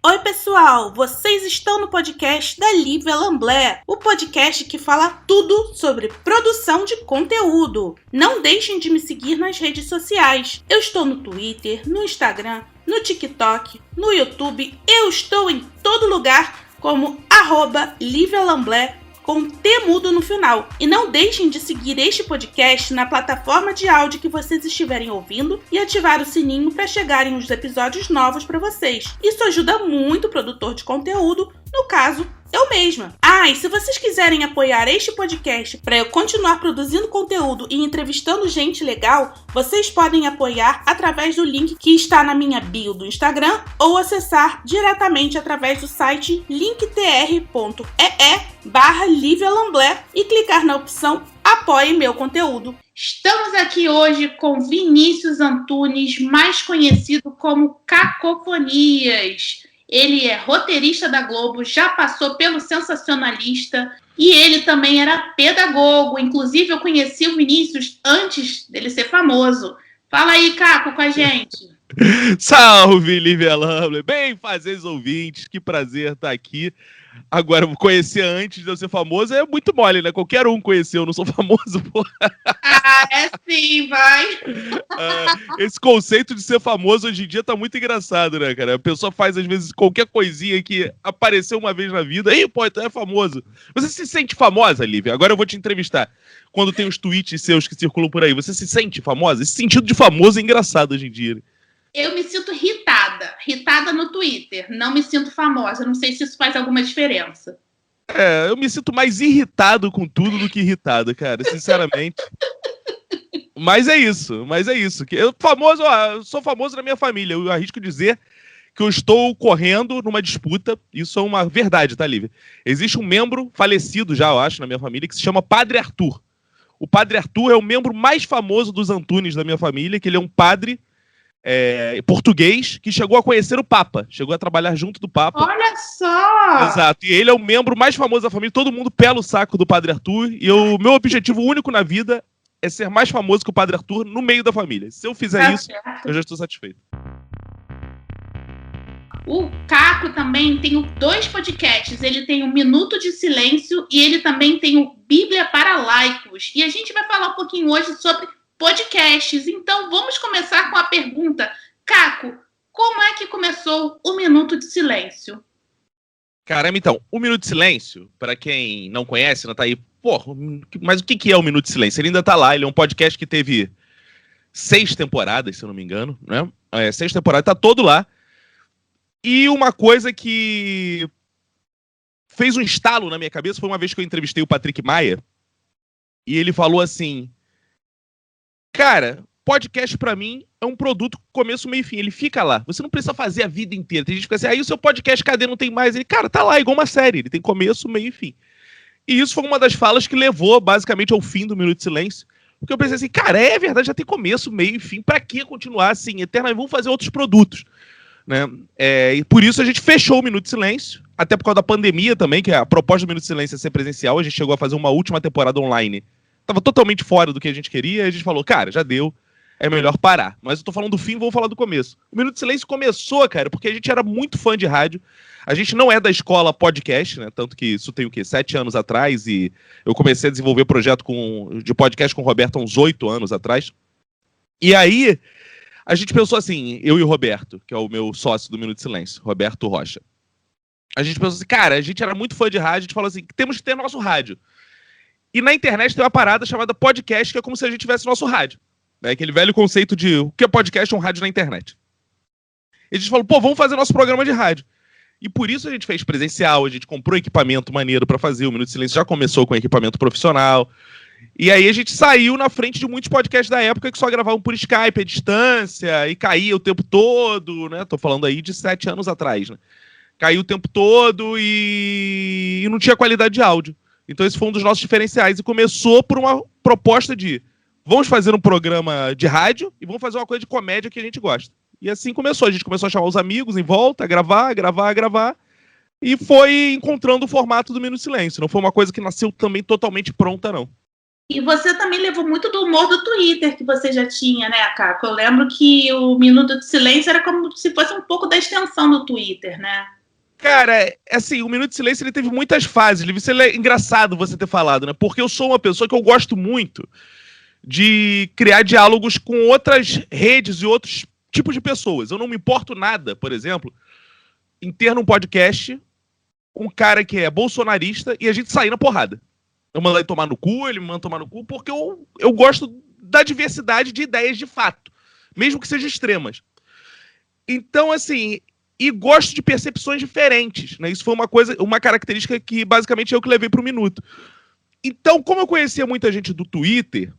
Oi pessoal, vocês estão no podcast da Lívia Lamblé, o podcast que fala tudo sobre produção de conteúdo. Não deixem de me seguir nas redes sociais. Eu estou no Twitter, no Instagram, no TikTok, no YouTube. Eu estou em todo lugar como @LíviaLamblé com T mudo no final. E não deixem de seguir este podcast na plataforma de áudio que vocês estiverem ouvindo e ativar o sininho para chegarem os episódios novos para vocês. Isso ajuda muito o produtor de conteúdo, no caso, eu mesma. E se vocês quiserem apoiar este podcast para eu continuar produzindo conteúdo e entrevistando gente legal, vocês podem apoiar através do link que está na minha bio do Instagram ou acessar diretamente através do site linktr.ee/Lívia Lamblé e clicar na opção Apoie meu conteúdo. Estamos aqui hoje com Vinícius Antunes, mais conhecido como Cacofonias. Ele é roteirista da Globo, já passou pelo Sensacionalista e ele também era pedagogo. Inclusive, eu conheci o Vinícius antes dele ser famoso. Fala aí, Caco, com a gente. Salve, Lívia Lamblé. Bem, fazeres ouvintes, que prazer estar aqui. Agora, conhecer antes de eu ser famoso é muito mole, né? Qualquer um conheceu, eu não sou famoso, porra. É sim, vai. Esse conceito de ser famoso hoje em dia tá muito engraçado, né, cara? A pessoa faz, às vezes, qualquer coisinha que apareceu uma vez na vida. Ei, pô, tu é famoso. Você se sente famosa, Lívia? Agora eu vou te entrevistar. Quando tem os tweets seus que circulam por aí, você se sente famosa? Esse sentido de famoso é engraçado hoje em dia. Eu me sinto irritada no Twitter. Não me sinto famosa. Não sei se isso faz alguma diferença. Eu me sinto mais irritado com tudo do que irritado, cara, sinceramente. Mas é isso. Eu sou famoso na minha família. Eu arrisco dizer que eu estou correndo numa disputa. Isso é uma verdade, tá, Lívia? Existe um membro falecido já, eu acho, na minha família, que se chama Padre Arthur. O Padre Arthur é o membro mais famoso dos Antunes da minha família, que ele é um padre português que chegou a conhecer o Papa, chegou a trabalhar junto do Papa. Olha só! Exato, e ele é o membro mais famoso da família, todo mundo pela o saco do Padre Arthur, e o meu objetivo único na vida é ser mais famoso que o Padre Arthur no meio da família. Se eu fizer isso, eu já estou satisfeito. O Caco também tem 2 podcasts, ele tem o Minuto de Silêncio e ele também tem o Bíblia para Laicos. E a gente vai falar um pouquinho hoje sobre podcasts. Então, vamos começar com a pergunta. Caco, como é que começou o Minuto de Silêncio? Caramba, então, o Minuto de Silêncio, para quem não conhece, não tá aí, mas o que é o Minuto de Silêncio? Ele ainda tá lá, ele é um podcast que teve 6 temporadas, se eu não me engano, né? 6 temporadas, tá todo lá. E uma coisa que fez um estalo na minha cabeça foi uma vez que eu entrevistei o Patrick Maia, e ele falou assim: cara, podcast pra mim é um produto começo, meio e fim. Ele fica lá. Você não precisa fazer a vida inteira. Tem gente que fica assim, aí o seu podcast, cadê? Não tem mais. Ele, cara, tá lá, igual uma série. Ele tem começo, meio e fim. E isso foi uma das falas que levou, basicamente, ao fim do Minuto de Silêncio. Porque eu pensei assim, cara, é verdade, já tem começo, meio e fim. Pra que continuar assim, eternamente? Vamos fazer outros produtos. Né? E por isso a gente fechou o Minuto de Silêncio. Até por causa da pandemia também, que a proposta do Minuto de Silêncio é ser presencial. A gente chegou a fazer uma última temporada online. Tava totalmente fora do que a gente queria, e a gente falou, cara, já deu, é melhor parar. Mas eu tô falando do fim, vou falar do começo. O Minuto de Silêncio começou, cara, porque a gente era muito fã de rádio. A gente não é da escola podcast, né? Tanto que isso tem 7 anos atrás, e eu comecei a desenvolver projeto de podcast com o Roberto há uns 8 anos atrás. E aí, a gente pensou assim, eu e o Roberto, que é o meu sócio do Minuto de Silêncio, Roberto Rocha. A gente pensou assim, cara, a gente era muito fã de rádio, a gente falou assim, temos que ter nosso rádio. E na internet tem uma parada chamada podcast, que é como se a gente tivesse nosso rádio. Né? Aquele velho conceito de o que é podcast, é um rádio na internet. E a gente falou, vamos fazer nosso programa de rádio. E por isso a gente fez presencial, a gente comprou equipamento maneiro pra fazer. O Minuto de Silêncio já começou com equipamento profissional. E aí a gente saiu na frente de muitos podcasts da época que só gravavam por Skype, à distância, e caía o tempo todo, né? Tô falando aí de 7 anos atrás, né? Caiu o tempo todo e não tinha qualidade de áudio. Então esse foi um dos nossos diferenciais. E começou por uma proposta de vamos fazer um programa de rádio e vamos fazer uma coisa de comédia que a gente gosta. E assim começou. A gente começou a chamar os amigos em volta, a gravar. E foi encontrando o formato do Minuto de Silêncio. Não foi uma coisa que nasceu também totalmente pronta, não. E você também levou muito do humor do Twitter que você já tinha, né, Caco? Eu lembro que o Minuto de Silêncio era como se fosse um pouco da extensão do Twitter, né? Cara, assim, o Minuto de Silêncio ele teve muitas fases. Isso é engraçado você ter falado, né? Porque eu sou uma pessoa que eu gosto muito de criar diálogos com outras redes e outros tipos de pessoas. Eu não me importo nada, por exemplo, em ter num podcast um cara que é bolsonarista e a gente sair na porrada. Eu mando ele tomar no cu, ele me manda tomar no cu, porque eu gosto da diversidade de ideias de fato, mesmo que sejam extremas. Então, assim, e gosto de percepções diferentes, né? Isso foi uma característica que basicamente eu que levei pro Minuto. Então, como eu conhecia muita gente do Twitter,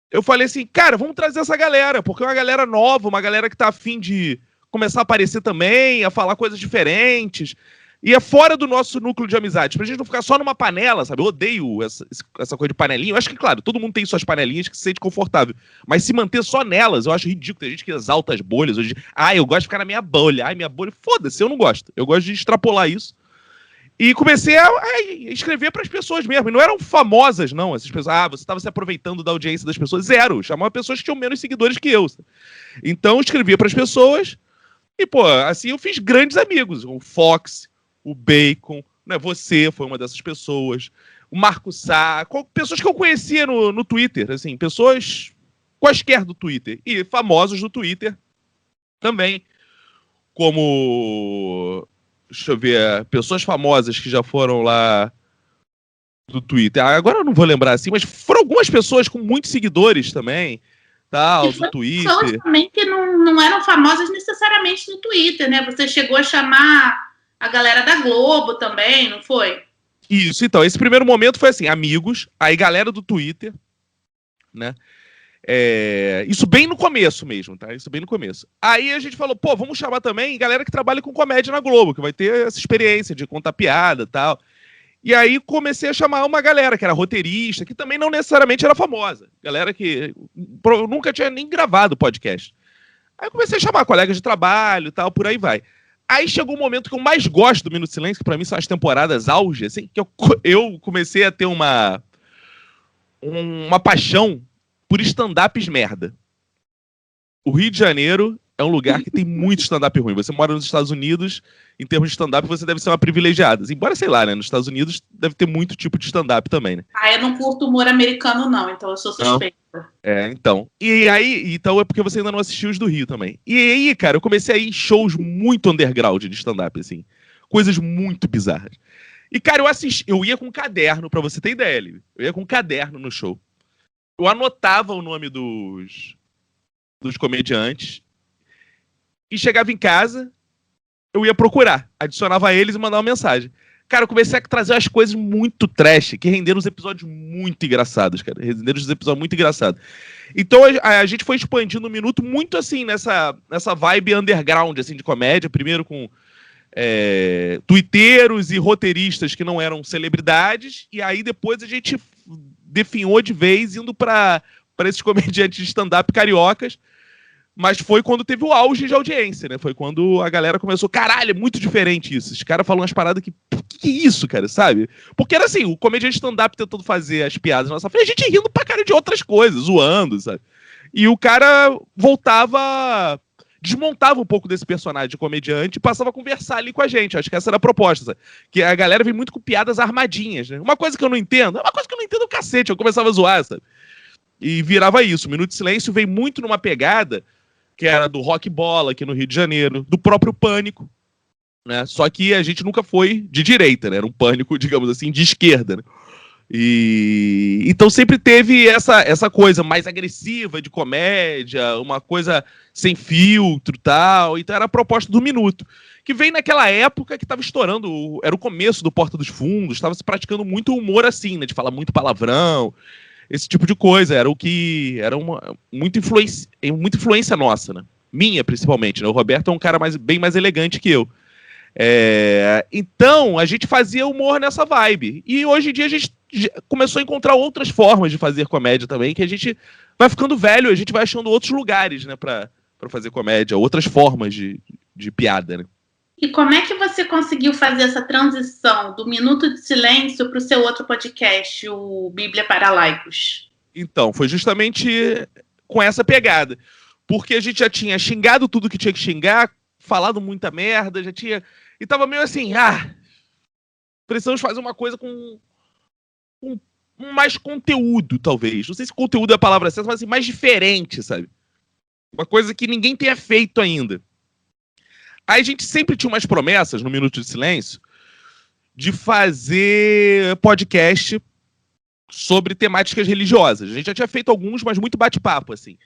eu falei assim, cara, vamos trazer essa galera, porque é uma galera nova, uma galera que tá afim de começar a aparecer também, a falar coisas diferentes. E é fora do nosso núcleo de amizade, pra gente não ficar só numa panela, sabe? Eu odeio essa coisa de panelinha. Eu acho que, claro, todo mundo tem suas panelinhas que se sente confortável. Mas se manter só nelas, eu acho ridículo. Tem gente que exalta as bolhas. Hoje, eu gosto de ficar na minha bolha. Minha bolha. Foda-se, eu não gosto. Eu gosto de extrapolar isso. E comecei a escrever pras pessoas mesmo. E não eram famosas, não. Essas pessoas, você estava se aproveitando da audiência das pessoas. Zero. Chamava pessoas que tinham menos seguidores que eu. Então, eu escrevia pras pessoas. E, pô, assim eu fiz grandes amigos. O Fox, o Bacon, né? Você foi uma dessas pessoas, o Marco Sá, pessoas que eu conhecia no Twitter, assim, pessoas quaisquer do Twitter, e famosos do Twitter também, como, deixa eu ver, pessoas famosas que já foram lá do Twitter, agora eu não vou lembrar assim, mas foram algumas pessoas com muitos seguidores também, tal, do Twitter. Pessoas também que não eram famosas necessariamente no Twitter, né? Você chegou a chamar a galera da Globo também, não foi? Isso, então, esse primeiro momento foi assim, amigos, aí galera do Twitter, né? Isso bem no começo mesmo, tá? Isso bem no começo. Aí a gente falou, pô, vamos chamar também galera que trabalha com comédia na Globo, que vai ter essa experiência de contar piada e tal. E aí comecei a chamar uma galera que era roteirista, que também não necessariamente era famosa. Galera que nunca tinha nem gravado podcast. Aí eu comecei a chamar colegas de trabalho e tal, por aí vai. Aí chegou um momento que eu mais gosto do Minuto de Silêncio, que pra mim são as temporadas auge, assim, que eu comecei a ter uma paixão por stand-ups merda. O Rio de Janeiro é um lugar que tem muito stand-up ruim. Você mora nos Estados Unidos, em termos de stand-up, você deve ser uma privilegiada. Embora, sei lá, né, nos Estados Unidos deve ter muito tipo de stand-up também, né? Eu não curto humor americano, não, então eu sou suspeita. Então. E aí, então é porque você ainda não assistiu os do Rio também. E aí, cara, eu comecei a ir em shows muito underground de stand-up, assim. Coisas muito bizarras. E, cara, eu ia com caderno, pra você ter ideia, Lívia. Eu ia com caderno no show. Eu anotava o nome dos comediantes e chegava em casa, eu ia procurar, adicionava eles e mandava uma mensagem. Cara, eu comecei a trazer umas coisas muito trash, que renderam uns episódios muito engraçados, cara. Renderam uns episódios muito engraçados. Então a gente foi expandindo o Minuto muito assim, nessa vibe underground, assim, de comédia. Primeiro com tuiteiros e roteiristas que não eram celebridades. E aí depois a gente definhou de vez indo para esses comediantes de stand-up cariocas. Mas foi quando teve o auge de audiência, né? Foi quando a galera começou, caralho, é muito diferente isso. Os caras falam umas paradas que é isso, cara, sabe? Porque era assim, o comediante stand-up tentando fazer as piadas na nossa frente, a gente rindo pra cara de outras coisas, zoando, sabe? E o cara desmontava um pouco desse personagem de comediante e passava a conversar ali com a gente. Acho que essa era a proposta, sabe? Que a galera vem muito com piadas armadinhas, né? Uma coisa que eu não entendo, o cacete, eu começava a zoar, sabe? E virava isso. O Minuto de Silêncio veio muito numa pegada que era do Rock Bola aqui no Rio de Janeiro, do próprio Pânico, né? Só que a gente nunca foi de direita, né? Era um Pânico, digamos assim, de esquerda, né? E então sempre teve essa coisa mais agressiva de comédia, uma coisa sem filtro e tal. Então era a proposta do Minuto, que veio naquela época que estava estourando, era o começo do Porta dos Fundos, estava se praticando muito humor assim, né? De falar muito palavrão, esse tipo de coisa. Era o que era muita influência nossa, né? Minha, principalmente, né? O Roberto é um cara bem mais elegante que eu. Então, a gente fazia humor nessa vibe. E hoje em dia a gente começou a encontrar outras formas de fazer comédia também, que a gente vai ficando velho, a gente vai achando outros lugares, né, pra fazer comédia, outras formas de piada, né? E como é que você conseguiu fazer essa transição do Minuto de Silêncio para o seu outro podcast, o Bíblia para Laicos? Então, foi justamente com essa pegada. Porque a gente já tinha xingado tudo que tinha que xingar, falado muita merda, já tinha E tava meio assim, precisamos fazer uma coisa com mais conteúdo, talvez. Não sei se conteúdo é a palavra certa, mas assim, mais diferente, sabe? Uma coisa que ninguém tenha feito ainda. Aí a gente sempre tinha umas promessas, no Minuto de Silêncio, de fazer podcast sobre temáticas religiosas. A gente já tinha feito alguns, mas muito bate-papo, assim.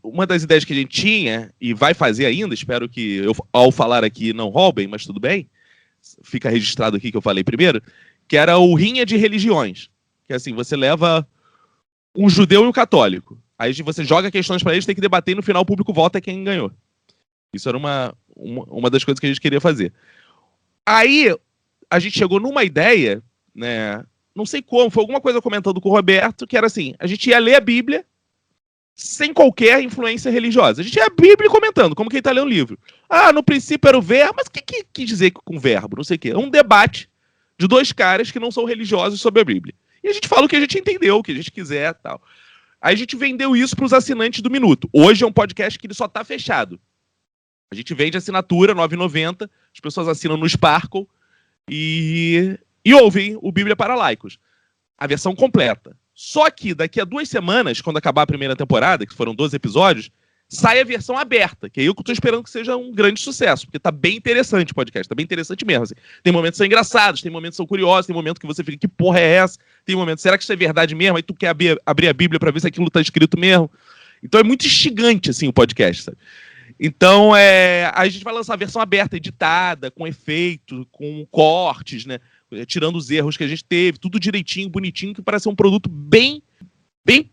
Uma das ideias que a gente tinha, e vai fazer ainda, espero que eu, ao falar aqui, não roubem, mas tudo bem, fica registrado aqui que eu falei primeiro, que era o Rinha de Religiões. Que assim, você leva um judeu e um católico. Aí você joga questões para eles, tem que debater e no final o público vota quem ganhou. Isso era uma das coisas que a gente queria fazer. Aí a gente chegou numa ideia, né? Não sei como, foi alguma coisa comentando com o Roberto, que era assim, a gente ia ler a Bíblia sem qualquer influência religiosa. A gente ia a Bíblia comentando, como quem tá lendo um livro. No princípio era o verbo, mas o que quis dizer com verbo? Não sei o quê. É um debate de dois caras que não são religiosos sobre a Bíblia. E a gente fala o que a gente entendeu, o que a gente quiser e tal. Aí a gente vendeu isso para os assinantes do Minuto. Hoje é um podcast que ele só tá fechado. A gente vende assinatura, R$ 9,90. As pessoas assinam no Sparkle e ouvem o Bíblia para Laicos. A versão completa. Só que daqui a 2 semanas, quando acabar a primeira temporada, que foram 12 episódios, sai a versão aberta, que é eu que estou esperando que seja um grande sucesso, porque tá bem interessante o podcast, tá bem interessante mesmo. Assim. Tem momentos que são engraçados, tem momentos que são curiosos, tem momentos que você fica, que porra é essa? Tem momentos, será que isso é verdade mesmo? Aí tu quer abrir a Bíblia para ver se aquilo tá escrito mesmo. Então é muito instigante, assim, o podcast, sabe? Então, a gente vai lançar a versão aberta, editada, com efeito, com cortes, né? Tirando os erros que a gente teve, tudo direitinho, bonitinho, que parece ser um produto bem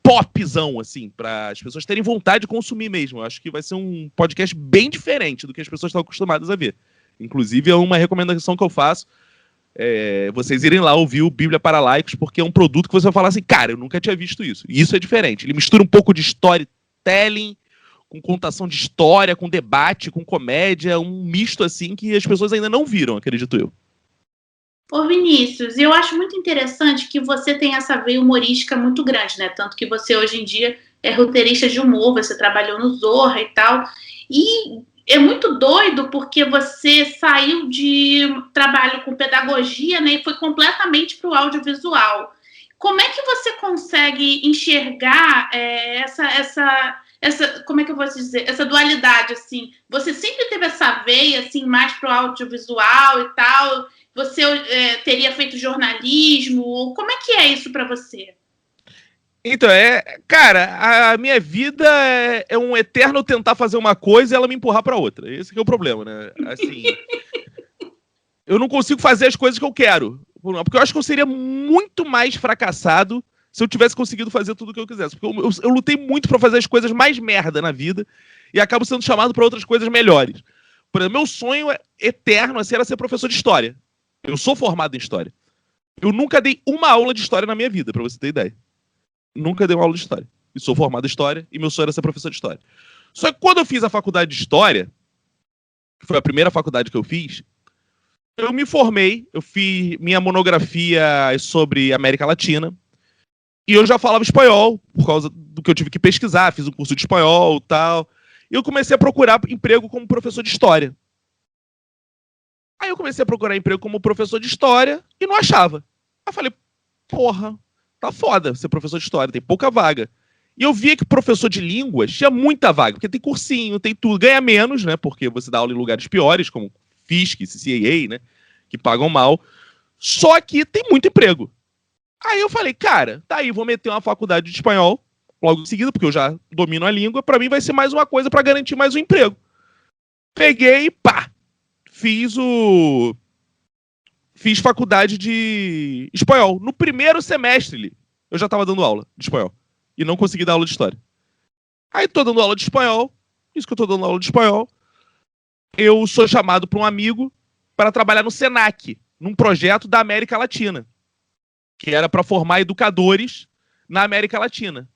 popzão, assim, para as pessoas terem vontade de consumir mesmo. Eu acho que vai ser um podcast bem diferente do que as pessoas estão acostumadas a ver. Inclusive, é uma recomendação que eu faço, vocês irem lá ouvir o Bíblia para Laicos, porque é um produto que você vai falar assim, cara, eu nunca tinha visto isso. E isso é diferente. Ele mistura um pouco de storytelling, com contação de história, com debate, com comédia, um misto assim que as pessoas ainda não viram, acredito eu. Ô Vinícius, eu acho muito interessante que você tem essa veia humorística muito grande, né? Tanto que você hoje em dia é roteirista de humor, você trabalhou no Zorra e tal. E é muito doido porque você saiu de trabalho com pedagogia, né? E foi completamente para o audiovisual. Como é que você consegue enxergar como é que eu vou dizer, essa dualidade, assim? Você sempre teve essa veia, assim, mais pro audiovisual e tal? Você teria feito jornalismo? Como é que é isso para você? Então, cara, a minha vida é um eterno tentar fazer uma coisa e ela me empurrar pra outra. Esse que é o problema, né? Assim, eu não consigo fazer as coisas que eu quero. Porque eu acho que eu seria muito mais fracassado se eu tivesse conseguido fazer tudo o que eu quisesse. Porque eu lutei muito pra fazer as coisas mais merda na vida e acabo sendo chamado pra outras coisas melhores. Por exemplo, meu sonho eterno assim, era ser professor de história. Eu sou formado em história. Eu nunca dei uma aula de história na minha vida, pra você ter ideia. Nunca dei uma aula de história. E sou formado em história e meu sonho era ser professor de história. Só que quando eu fiz a faculdade de história, que foi a primeira faculdade que eu fiz, eu me formei, eu fiz minha monografia sobre América Latina, e eu já falava espanhol, por causa do que eu tive que pesquisar, fiz um curso de espanhol e tal. E eu comecei a procurar emprego como professor de história. Aí eu comecei a procurar emprego como professor de história e não achava. Aí eu falei, porra, tá foda ser professor de história, tem pouca vaga. E eu via que professor de línguas tinha muita vaga, porque tem cursinho, tem tudo, ganha menos, né, porque você dá aula em lugares piores, como FISC, CCAA, né, que pagam mal, só que tem muito emprego. Aí eu falei, cara, tá aí, vou meter uma faculdade de espanhol logo em seguida, porque eu já domino a língua, pra mim vai ser mais uma coisa pra garantir mais um emprego. Peguei e pá, fiz faculdade de espanhol. No primeiro semestre, eu já tava dando aula de espanhol. E não consegui dar aula de história. Aí tô dando aula de espanhol. Isso que eu tô dando aula de espanhol. Eu sou chamado por um amigo para trabalhar no Senac, num projeto da América Latina. Que era para formar educadores na América Latina.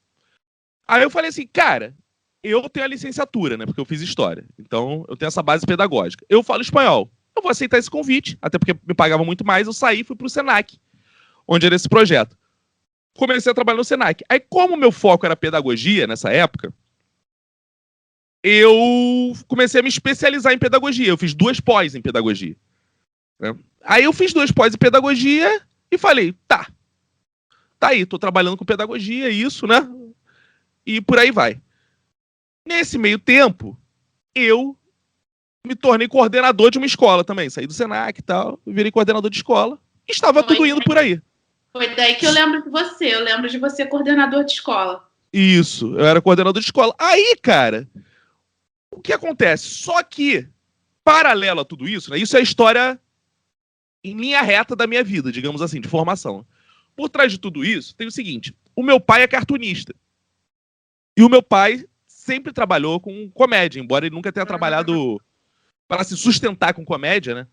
Aí eu falei assim, cara, eu tenho a licenciatura, né? Porque eu fiz história. Então eu tenho essa base pedagógica. Eu falo espanhol. Eu vou aceitar esse convite, até porque me pagavam muito mais. Eu saí e fui pro Senac, onde era esse projeto. Comecei a trabalhar no Senac. Aí, como meu foco era pedagogia nessa época, eu comecei a me especializar em pedagogia. Eu fiz 2 pós em pedagogia. Né? Aí eu fiz 2 pós em pedagogia e falei, tá aí, tô trabalhando com pedagogia, isso, né? E por aí vai. Nesse meio tempo, eu me tornei coordenador de uma escola também. Saí do Senac e tal, virei coordenador de escola. E estava tudo indo por aí. Foi daí que eu lembro de você. Eu lembro de você coordenador de escola. Isso, eu era coordenador de escola. Aí, cara, o que acontece? Só que, paralelo a tudo isso, né? Isso é a história em linha reta da minha vida, digamos assim, de formação. Por trás de tudo isso, tem o seguinte. O meu pai é cartunista. E o meu pai sempre trabalhou com comédia, embora ele nunca tenha trabalhado para se sustentar com comédia, né?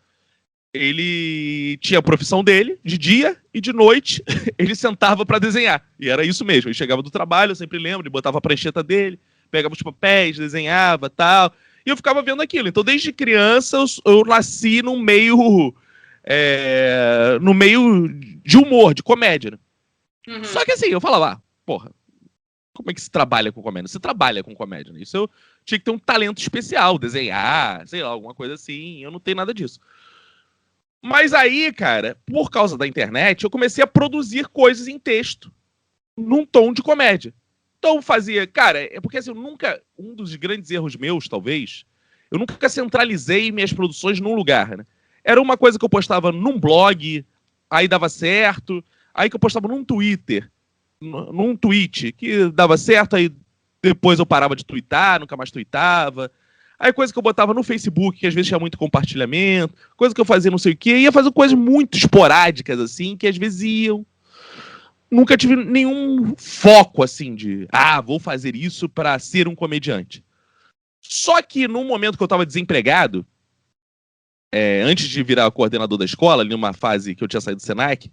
Ele tinha a profissão dele, de dia e de noite, ele sentava para desenhar. E era isso mesmo. Ele chegava do trabalho, eu sempre lembro, ele botava a prancheta dele, pegava os papéis, desenhava tal. E eu ficava vendo aquilo. Então, desde criança, eu nasci no meio de humor, de comédia. Né? Uhum. Só que assim, eu falava, porra, como é que se trabalha com comédia? Você trabalha com comédia, né? Isso eu tinha que ter um talento especial, desenhar, sei lá, alguma coisa assim. Eu não tenho nada disso. Mas aí, cara, por causa da internet, eu comecei a produzir coisas em texto, num tom de comédia. Então fazia, cara, é porque assim, um dos grandes erros meus, talvez, eu nunca centralizei minhas produções num lugar, né? Era uma coisa que eu postava num blog, aí dava certo, aí que eu postava num Twitter, num tweet, que dava certo, aí depois eu parava de twittar, nunca mais tweetava. Aí coisa que eu botava no Facebook, que às vezes tinha muito compartilhamento, coisa que eu fazia não sei o quê, ia fazer coisas muito esporádicas, assim, que às vezes iam. Nunca tive nenhum foco, assim, de, vou fazer isso para ser um comediante. Só que no momento que eu estava desempregado, antes de virar coordenador da escola, ali numa fase que eu tinha saído do Senac,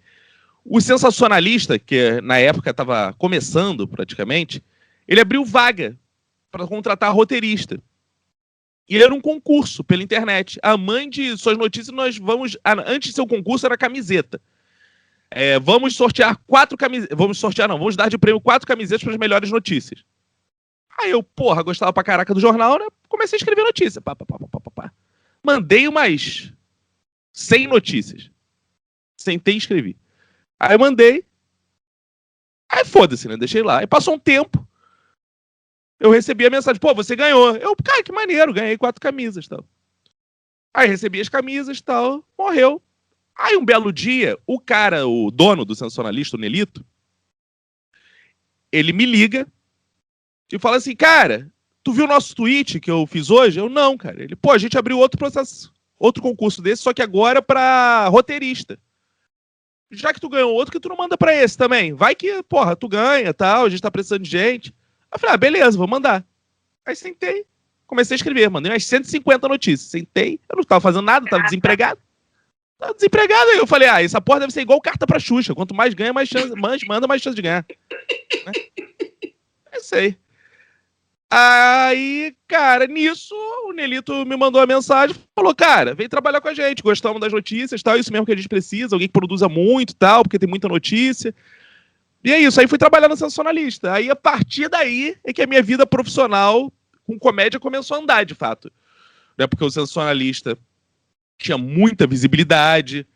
o Sensacionalista, que na época estava começando praticamente, ele abriu vaga para contratar roteirista. E era um concurso pela internet. A mãe de suas notícias, nós vamos... Antes de ser um concurso, era camiseta. Vamos sortear 4 camisetas... Vamos dar de prêmio 4 camisetas para as melhores notícias. Aí eu, gostava pra caraca do jornal, né? Comecei a escrever notícia. Mandei umas 100 notícias. Sentei e escrevi. Aí eu mandei. Aí foda-se, né? Deixei lá. Aí passou um tempo. Eu recebi a mensagem, você ganhou. Eu, cara, que maneiro, ganhei 4 camisas, tal. Aí recebi as camisas, tal, morreu. Aí um belo dia, o dono do Sensacionalista, o Nelito, ele me liga e fala assim, cara, tu viu o nosso tweet que eu fiz hoje? Eu, não, cara. Ele, a gente abriu outro processo, outro concurso desse, só que agora pra roteirista. Já que tu ganhou outro, que tu não manda pra esse também. Vai que, tu ganha, tal, a gente tá precisando de gente. Eu falei, beleza, vou mandar. Aí sentei, comecei a escrever, mandei umas 150 notícias. Sentei, eu não tava fazendo nada, tava desempregado. Aí eu falei, essa porra deve ser igual carta pra Xuxa. Quanto mais ganha, mais chance, manda mais chance de ganhar. Né? Eu sei. Aí, cara, nisso, o Nelito me mandou a mensagem, falou, cara, vem trabalhar com a gente, gostamos das notícias, tal, isso mesmo que a gente precisa, alguém que produza muito, tal, porque tem muita notícia. E é isso, aí fui trabalhar no Sensacionalista. Aí, a partir daí, é que a minha vida profissional com comédia começou a andar, de fato. Né? Porque o Sensacionalista tinha muita visibilidade.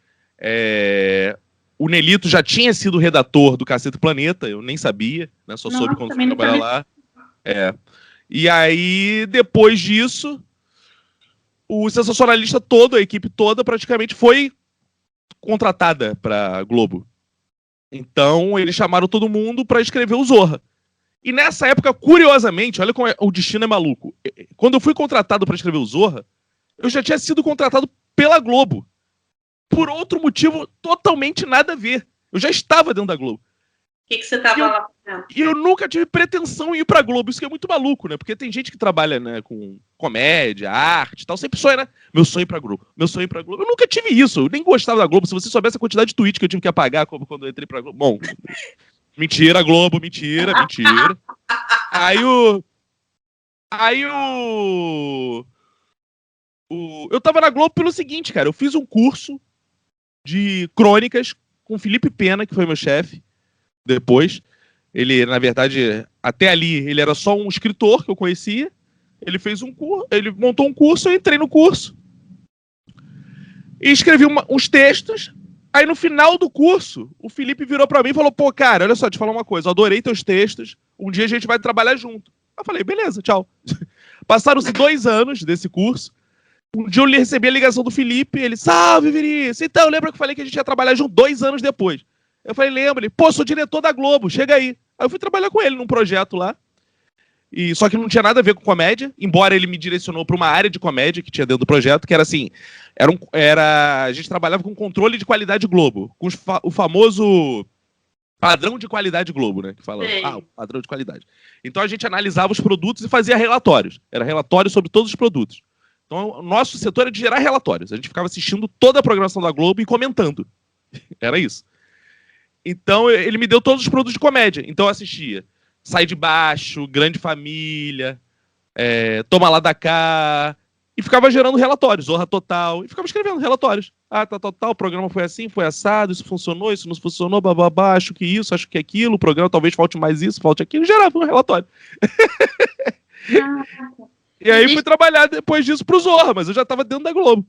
O Nelito já tinha sido redator do Cacete Planeta, eu nem sabia, né? Só soube quando fui trabalhar lá. E aí, depois disso, o Sensacionalista todo, a equipe toda, praticamente foi contratada pra Globo. Então, eles chamaram todo mundo para escrever o Zorra. E nessa época, curiosamente, olha como o destino é maluco. Quando eu fui contratado para escrever o Zorra, eu já tinha sido contratado pela Globo. Por outro motivo totalmente nada a ver. Eu já estava dentro da Globo. O que você estava lá fazendo? E eu nunca tive pretensão em ir pra Globo. Isso que é muito maluco, né? Porque tem gente que trabalha, né, com comédia, arte e tal. Sempre sonha, né? Meu sonho ir pra Globo. Eu nunca tive isso. Eu nem gostava da Globo. Se você soubesse a quantidade de tweets que eu tive que apagar quando eu entrei pra Globo. Bom, mentira, Globo, mentira. Eu tava na Globo pelo seguinte, cara. Eu fiz um curso de crônicas com o Felipe Pena, que foi meu chefe. Depois, ele, na verdade, até ali, ele era só um escritor que eu conhecia. Ele montou um curso, eu entrei no curso e escrevi uns textos. Aí no final do curso, o Felipe virou pra mim e falou: pô, cara, olha só, te falar uma coisa, eu adorei teus textos, um dia a gente vai trabalhar junto. Eu falei: beleza, tchau. Passaram-se 2 anos desse curso. Um dia eu recebi a ligação do Felipe, ele: salve, Vinícius, então, lembra que eu falei que a gente ia trabalhar junto 2 anos depois? Eu falei: lembra. Ele: pô, sou diretor da Globo, chega aí. Aí eu fui trabalhar com ele num projeto lá. Só que não tinha nada a ver com comédia, embora ele me direcionou para uma área de comédia que tinha dentro do projeto, que era assim, a gente trabalhava com controle de qualidade Globo, com o famoso padrão de qualidade Globo, né? Que fala, o padrão de qualidade. Então a gente analisava os produtos e fazia relatórios. Era relatório sobre todos os produtos. Então o nosso setor era de gerar relatórios. A gente ficava assistindo toda a programação da Globo e comentando. Era isso. Então ele me deu todos os produtos de comédia. Então eu assistia Sai de Baixo, Grande Família, Toma Lá da Cá, e ficava gerando relatórios, Zorra Total, e ficava escrevendo relatórios. Ah, tá, o programa foi assim, foi assado, isso funcionou, isso não funcionou, bababá, acho que isso, acho que aquilo, o programa talvez falte mais isso, falte aquilo, e gerava um relatório. E aí fui trabalhar depois disso pro Zorra, mas eu já tava dentro da Globo.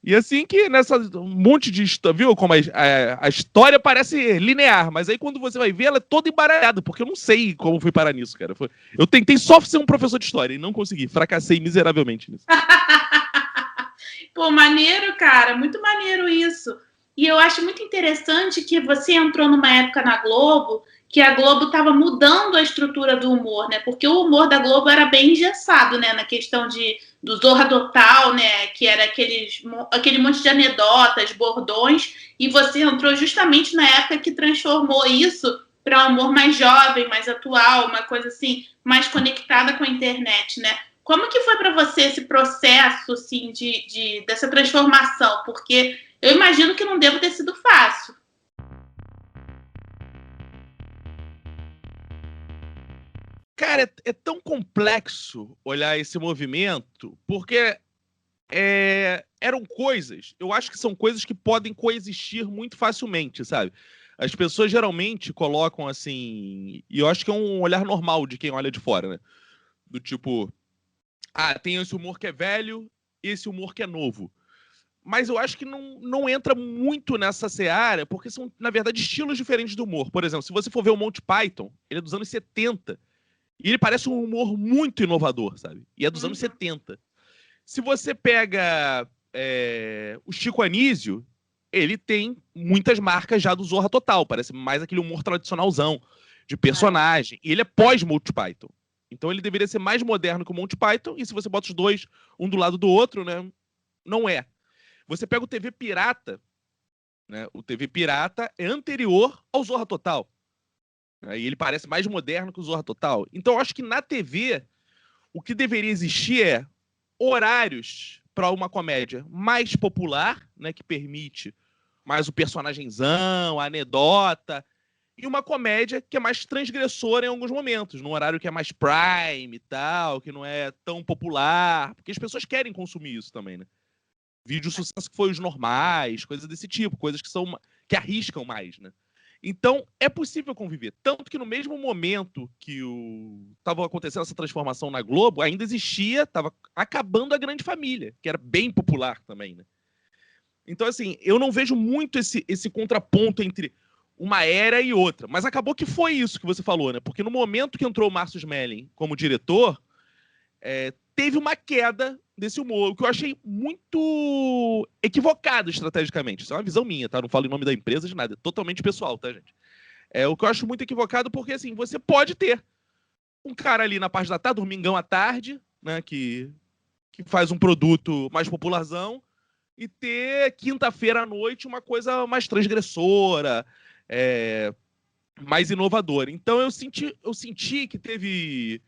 E assim que nessa monte de história, viu como a história parece linear, mas aí quando você vai ver, ela é toda embaralhada, porque eu não sei como fui parar nisso, cara. Eu tentei só ser um professor de história e não consegui, fracassei miseravelmente nisso. Pô, maneiro, cara, muito maneiro isso. E eu acho muito interessante que você entrou numa época na Globo que a Globo estava mudando a estrutura do humor, né? Porque o humor da Globo era bem engessado, né? Na questão do Zorra Total, né? Que era aquele monte de anedotas, bordões. E você entrou justamente na época que transformou isso para um humor mais jovem, mais atual, uma coisa assim, mais conectada com a internet, né? Como que foi para você esse processo, assim, dessa transformação? Porque eu imagino que não deve ter sido fácil. Cara, é tão complexo olhar esse movimento, porque eram coisas, eu acho que são coisas que podem coexistir muito facilmente, sabe? As pessoas geralmente colocam assim, e eu acho que é um olhar normal de quem olha de fora, né? Do tipo, tem esse humor que é velho e esse humor que é novo. Mas eu acho que não entra muito nessa seara, porque são, na verdade, estilos diferentes do humor. Por exemplo, se você for ver o Monty Python, ele é dos anos 70. E ele parece um humor muito inovador, sabe? E é dos anos 70. Se você pega o Chico Anísio, ele tem muitas marcas já do Zorra Total. Parece mais aquele humor tradicionalzão, de personagem. E ele é pós-Monty Python. Então ele deveria ser mais moderno que o Monty Python. E se você bota os dois, um do lado do outro, né? Não é. Você pega o TV Pirata, né? O TV Pirata é anterior ao Zorra Total. E ele parece mais moderno que o Zorra Total. Então eu acho que na TV o que deveria existir é horários para uma comédia mais popular, né, que permite mais o personagemzão, a anedota, e uma comédia que é mais transgressora em alguns momentos, num horário que é mais prime e tal, que não é tão popular, porque as pessoas querem consumir isso também, né? Vídeo sucesso que foi os normais, coisas desse tipo, coisas que arriscam mais, né? Então, é possível conviver. Tanto que no mesmo momento que estava acontecendo essa transformação na Globo, ainda existia, estava acabando a Grande Família, que era bem popular também, né? Então, assim, eu não vejo muito esse contraponto entre uma era e outra. Mas acabou que foi isso que você falou, né? Porque no momento que entrou o Márcio Smelling como diretor, teve uma queda desse humor, o que eu achei muito equivocado estrategicamente. Isso é uma visão minha, tá? Não falo em nome da empresa de nada. É totalmente pessoal, tá, gente? O que eu acho muito equivocado porque, assim, você pode ter um cara ali na parte da tarde, Domingão à tarde, né, que faz um produto mais popularzão, e ter quinta-feira à noite uma coisa mais transgressora, mais inovadora. Então eu senti que teve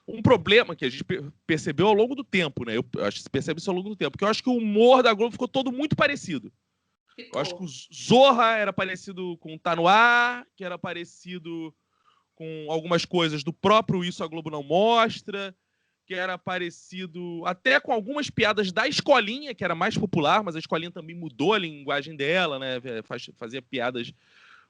um problema que a gente percebeu ao longo do tempo, né? Eu acho que se percebe isso ao longo do tempo, porque eu acho que o humor da Globo ficou todo muito parecido. Eu acho que o Zorra era parecido com o Tá No Ar, que era parecido com algumas coisas do próprio Isso a Globo Não Mostra, que era parecido até com algumas piadas da Escolinha, que era mais popular, mas a Escolinha também mudou a linguagem dela, né? Fazia piadas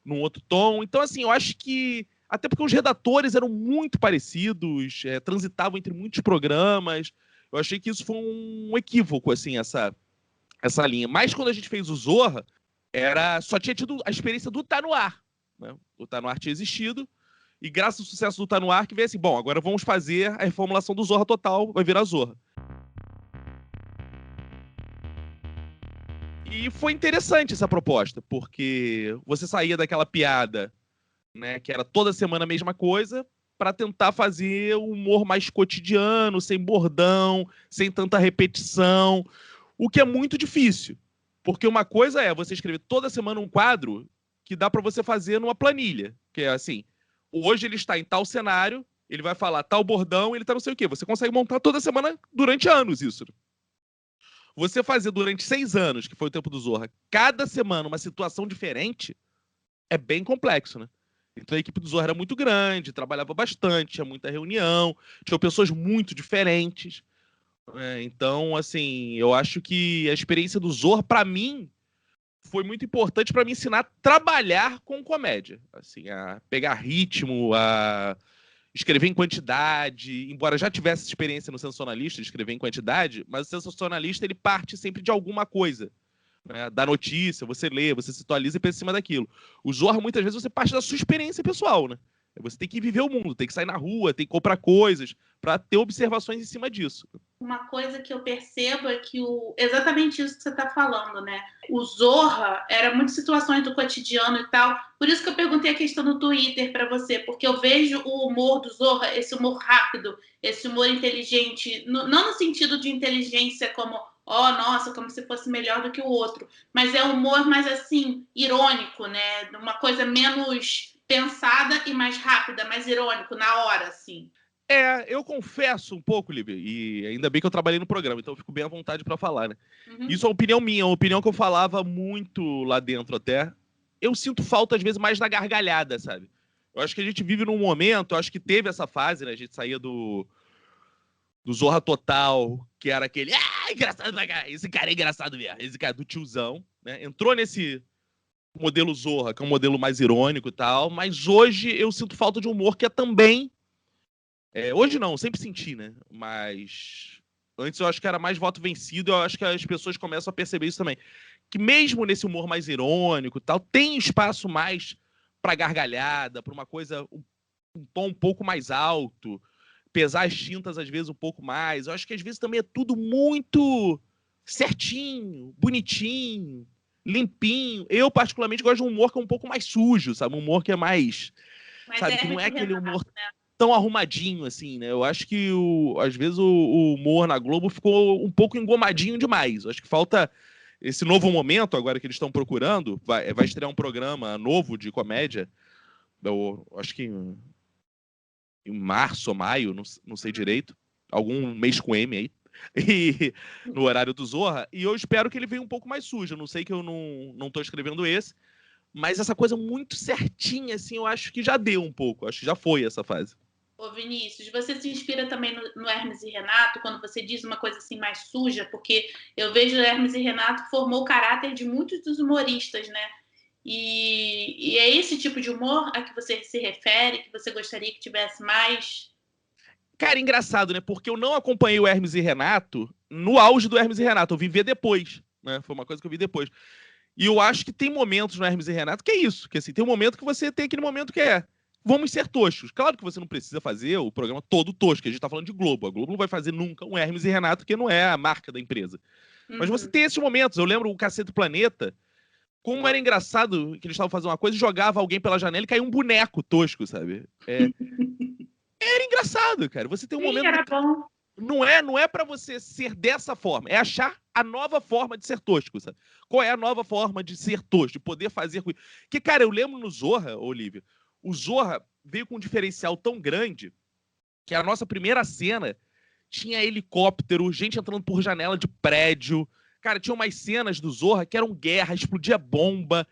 num outro tom. Então, assim, eu acho que Até porque os redatores eram muito parecidos, transitavam entre muitos programas. Eu achei que isso foi um equívoco, assim, essa linha. Mas quando a gente fez o Zorra, só tinha tido a experiência do Tá No Ar. Né? O Tá No Ar tinha existido, e graças ao sucesso do Tá No Ar, que veio assim, bom, agora vamos fazer a reformulação do Zorra Total, vai virar Zorra. E foi interessante essa proposta, porque você saía daquela piada, né, que era toda semana a mesma coisa, para tentar fazer um humor mais cotidiano, sem bordão, sem tanta repetição, o que é muito difícil. Porque uma coisa é você escrever toda semana um quadro que dá para você fazer numa planilha, que é assim, hoje ele está em tal cenário, ele vai falar tal bordão, ele tá não sei o quê. Você consegue montar toda semana durante anos isso. Você fazer durante 6 anos, que foi o tempo do Zorra, cada semana uma situação diferente, é bem complexo, né? Então a equipe do Zorra era muito grande, trabalhava bastante, tinha muita reunião, tinha pessoas muito diferentes. Então, assim, eu acho que a experiência do Zorra, para mim, foi muito importante para me ensinar a trabalhar com comédia. Assim, a pegar ritmo, a escrever em quantidade, embora já tivesse experiência no sensacionalista de escrever em quantidade, mas o sensacionalista ele parte sempre de alguma coisa, né? Da notícia, você lê, você se atualiza e pensa em cima daquilo. O Zorra, muitas vezes, você parte da sua experiência pessoal, né? Você tem que viver o mundo, tem que sair na rua, tem que comprar coisas para ter observações em cima disso. Uma coisa que eu percebo é que exatamente isso que você está falando, né? O Zorra era muitas situações do cotidiano e tal. Por isso que eu perguntei a questão do Twitter para você, porque eu vejo o humor do Zorra, esse humor rápido, esse humor inteligente, não no sentido de inteligência como, nossa, como se fosse melhor do que o outro, mas é um humor mais assim, irônico, né? Uma coisa menos pensada e mais rápida, mais irônico, na hora, assim. Eu confesso um pouco, Lívia, e ainda bem que eu trabalhei no programa, então eu fico bem à vontade para falar, né? Uhum. Isso é uma opinião minha, uma opinião que eu falava muito lá dentro até. Eu sinto falta, às vezes, mais da gargalhada, sabe? Eu acho que a gente vive num momento, eu acho que teve essa fase, né? A gente saía do Zorra Total, que era aquele, engraçado pra cá, esse cara é engraçado mesmo, esse cara do tiozão, né? Entrou nesse modelo Zorra, que é um modelo mais irônico e tal, mas hoje eu sinto falta de humor que é também hoje não, sempre senti, né? Mas antes eu acho que era mais voto vencido, eu acho que as pessoas começam a perceber isso também. Que mesmo nesse humor mais irônico e tal, tem espaço mais pra gargalhada, pra uma coisa, um tom um pouco mais alto, pesar as tintas às vezes um pouco mais. Eu acho que às vezes também é tudo muito certinho, bonitinho, limpinho. Eu particularmente gosto de um humor que é um pouco mais sujo, sabe? Um humor que é mais, sabe? Que não é aquele humor tão arrumadinho, assim, né? Eu acho que, às vezes, o humor na Globo ficou um pouco engomadinho demais. Eu acho que falta esse novo momento, agora que eles estão procurando. Vai estrear um programa novo de comédia, eu acho que em março ou maio, não sei direito. Algum mês com M aí. E, no horário do Zorra. E eu espero que ele venha um pouco mais sujo. Eu não sei que eu não tô escrevendo esse. Mas essa coisa muito certinha, assim, eu acho que já deu um pouco. Acho que já foi essa fase. Ô Vinícius, você se inspira também no Hermes e Renato, quando você diz uma coisa assim mais suja? Porque eu vejo o Hermes e Renato formou o caráter de muitos dos humoristas, né? E é esse tipo de humor a que você se refere, que você gostaria que tivesse mais? Cara, engraçado, né? Porque eu não acompanhei o Hermes e Renato no auge do Hermes e Renato. Eu vim ver depois, né? Foi uma coisa que eu vi depois. E eu acho que tem momentos no Hermes e Renato que é isso. Que assim, tem um momento que você tem aquele momento que vamos ser toscos. Claro que você não precisa fazer o programa todo tosco. A gente tá falando de Globo. A Globo não vai fazer nunca um Hermes e Renato, que não é a marca da empresa. Mas você tem esses momentos. Eu lembro o Cacete do Planeta, como era engraçado que eles estavam fazendo uma coisa e jogava alguém pela janela e caía um boneco tosco, sabe? Era engraçado, cara. Você tem um momento... Era bom. Não é para você ser dessa forma, é achar a nova forma de ser tosco, sabe? Qual é a nova forma de ser tosco, de poder fazer com... Que, cara, eu lembro no Zorra, Olivia, o Zorra veio com um diferencial tão grande que a nossa primeira cena tinha helicóptero, gente entrando por janela de prédio. Cara, tinha umas cenas do Zorra que eram guerra, explodia bomba.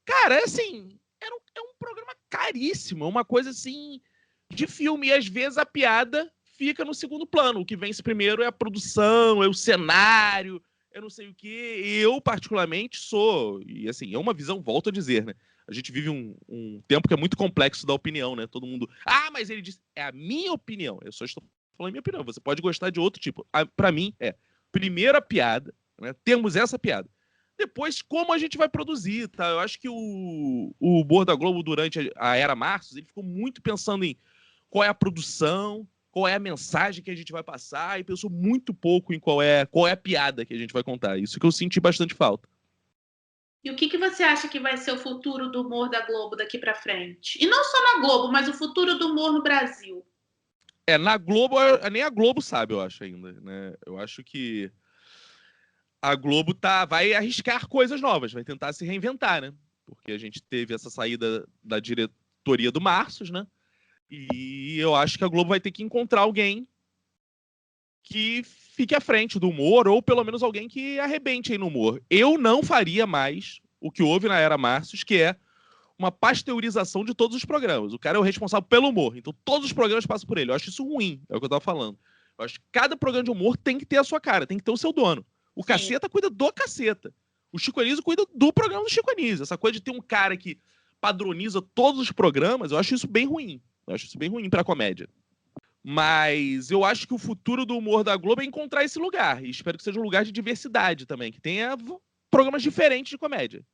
Cara, assim, é um programa caríssimo, uma coisa assim de filme. E às vezes a piada fica no segundo plano. O que vence primeiro é a produção, é o cenário, eu não sei o quê. Eu, particularmente, sou... E, assim, é uma visão, volto a dizer, né? A gente vive um tempo que é muito complexo da opinião, né? Todo mundo... Ah, mas ele disse... É a minha opinião. Eu só estou falando a minha opinião. Você pode gostar de outro tipo. Pra mim, primeiro a piada, né? Temos essa piada. Depois, como a gente vai produzir, tá? Eu acho que o humor da Globo, durante a Era Marços, ele ficou muito pensando em qual é a produção, qual é a mensagem que a gente vai passar, e pensou muito pouco em qual é a piada que a gente vai contar. Isso que eu senti bastante falta. E o que você acha que vai ser o futuro do humor da Globo daqui pra frente? E não só na Globo, mas o futuro do humor no Brasil. Na Globo, nem a Globo sabe, eu acho ainda, né? Eu acho que a Globo vai arriscar coisas novas, vai tentar se reinventar, né? Porque a gente teve essa saída da diretoria do Marços, né? E eu acho que a Globo vai ter que encontrar alguém que fique à frente do humor, ou pelo menos alguém que arrebente aí no humor. Eu não faria mais o que houve na Era Marços, que é uma pasteurização de todos os programas. O cara é o responsável pelo humor, então todos os programas passam por ele. Eu acho isso ruim, é o que eu tava falando. Eu acho que cada programa de humor tem que ter a sua cara, tem que ter o seu dono. O Caceta cuida do Caceta. O Chico Anísio cuida do programa do Chico Anísio. Essa coisa de ter um cara que padroniza todos os programas, eu acho isso bem ruim. Eu acho isso bem ruim pra comédia. Mas eu acho que o futuro do humor da Globo é encontrar esse lugar. E espero que seja um lugar de diversidade também, que tenha programas diferentes de comédia.